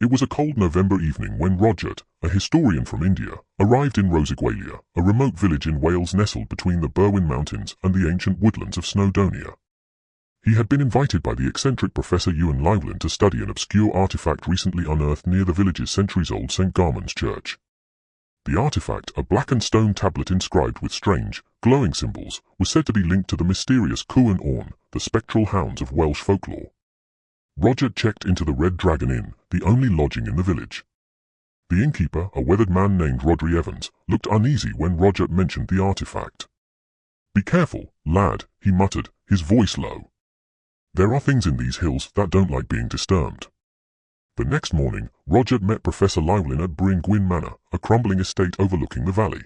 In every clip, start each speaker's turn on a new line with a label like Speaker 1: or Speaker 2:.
Speaker 1: It was a cold November evening when Roger, a historian from India, arrived in Rhosygwalia, a remote village in Wales nestled between the Berwyn Mountains and the ancient woodlands of Snowdonia. He had been invited by the eccentric Professor Ewan Llewellyn to study an obscure artifact recently unearthed near the village's centuries-old St. Garmund's church. The artifact, a blackened stone tablet inscribed with strange, glowing symbols, was said to be linked to the mysterious Cŵn Orn, the spectral hounds of Welsh folklore. Roger checked into the Red Dragon Inn, the only lodging in the village. The innkeeper, a weathered man named Rhodri Evans, looked uneasy when Roger mentioned the artifact. "Be careful, lad," he muttered, his voice low. "There are things in these hills that don't like being disturbed." The next morning, Roger met Professor Llewellyn at Bryn Gwyn Manor, a crumbling estate overlooking the valley.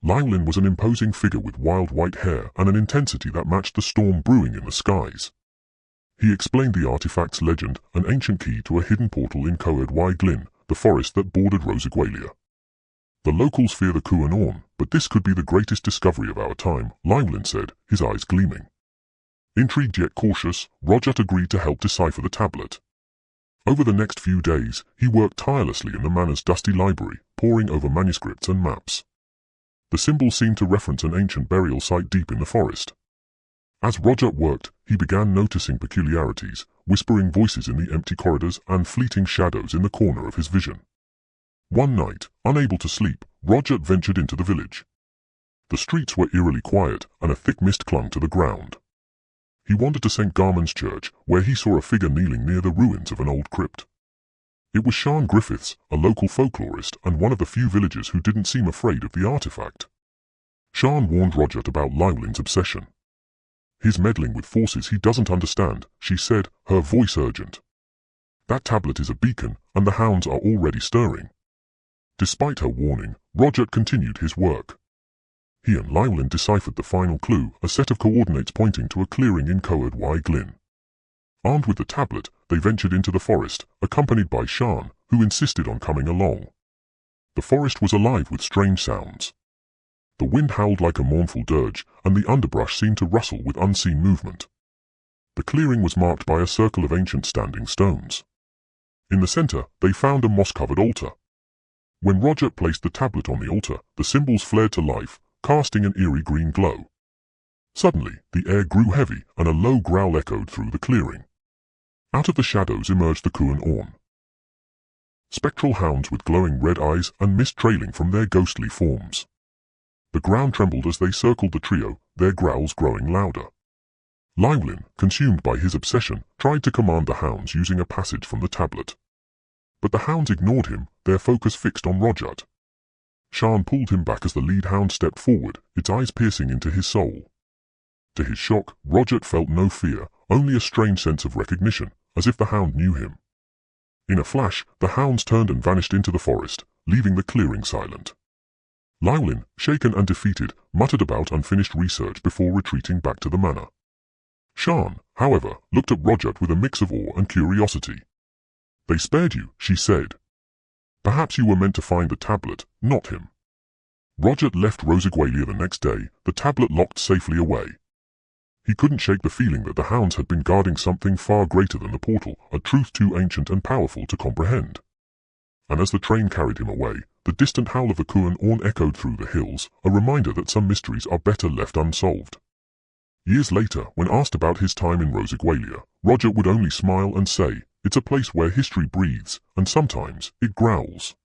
Speaker 1: Llewellyn was an imposing figure with wild white hair and an intensity that matched the storm brewing in the skies. He explained the artifact's legend, an ancient key to a hidden portal in Coed y Glyn, the forest that bordered Rhosygwalia. "The locals fear the Cŵn Orn, but this could be the greatest discovery of our time," Llewellyn said, his eyes gleaming. Intrigued yet cautious, Roger agreed to help decipher the tablet. Over the next few days, he worked tirelessly in the manor's dusty library, poring over manuscripts and maps. The symbols seemed to reference an ancient burial site deep in the forest. As Roger worked, he began noticing peculiarities, whispering voices in the empty corridors and fleeting shadows in the corner of his vision. One night, unable to sleep, Roger ventured into the village. The streets were eerily quiet, and a thick mist clung to the ground. He wandered to St. Garmund's church, where he saw a figure kneeling near the ruins of an old crypt. It was Sian Griffiths, a local folklorist and one of the few villagers who didn't seem afraid of the artifact. Sian warned Roger about Llewellyn's obsession. "He's meddling with forces he doesn't understand," she said, her voice urgent. "That tablet is a beacon, and the hounds are already stirring." Despite her warning, Roger continued his work. He and Llewellyn deciphered the final clue, a set of coordinates pointing to a clearing in Coed y Glyn. Armed with the tablet, they ventured into the forest, accompanied by Sian, who insisted on coming along. The forest was alive with strange sounds. The wind howled like a mournful dirge, and the underbrush seemed to rustle with unseen movement. The clearing was marked by a circle of ancient standing stones. In the center, they found a moss-covered altar. When Roger placed the tablet on the altar, the symbols flared to life, casting an eerie green glow. Suddenly, the air grew heavy, and a low growl echoed through the clearing. Out of the shadows emerged the Cŵn Orn. Spectral hounds with glowing red eyes and mist trailing from their ghostly forms. The ground trembled as they circled the trio, their growls growing louder. Llewellyn, consumed by his obsession, tried to command the hounds using a passage from the tablet. But the hounds ignored him, their focus fixed on Roger. Sian pulled him back as the lead hound stepped forward, its eyes piercing into his soul. To his shock, Roger felt no fear, only a strange sense of recognition, as if the hound knew him. In a flash, the hounds turned and vanished into the forest, leaving the clearing silent. Llewellyn, shaken and defeated, muttered about unfinished research before retreating back to the manor. Sian, however, looked at Roger with a mix of awe and curiosity. "They spared you," she said. "Perhaps you were meant to find the tablet, not him." Roger left Rhosygwalia the next day, the tablet locked safely away. He couldn't shake the feeling that the hounds had been guarding something far greater than the portal, a truth too ancient and powerful to comprehend. And as the train carried him away, the distant howl of the Cŵn Orn echoed through the hills, a reminder that some mysteries are better left unsolved. Years later, when asked about his time in Rhosygwalia, Roger would only smile and say, "It's a place where history breathes, and sometimes it growls."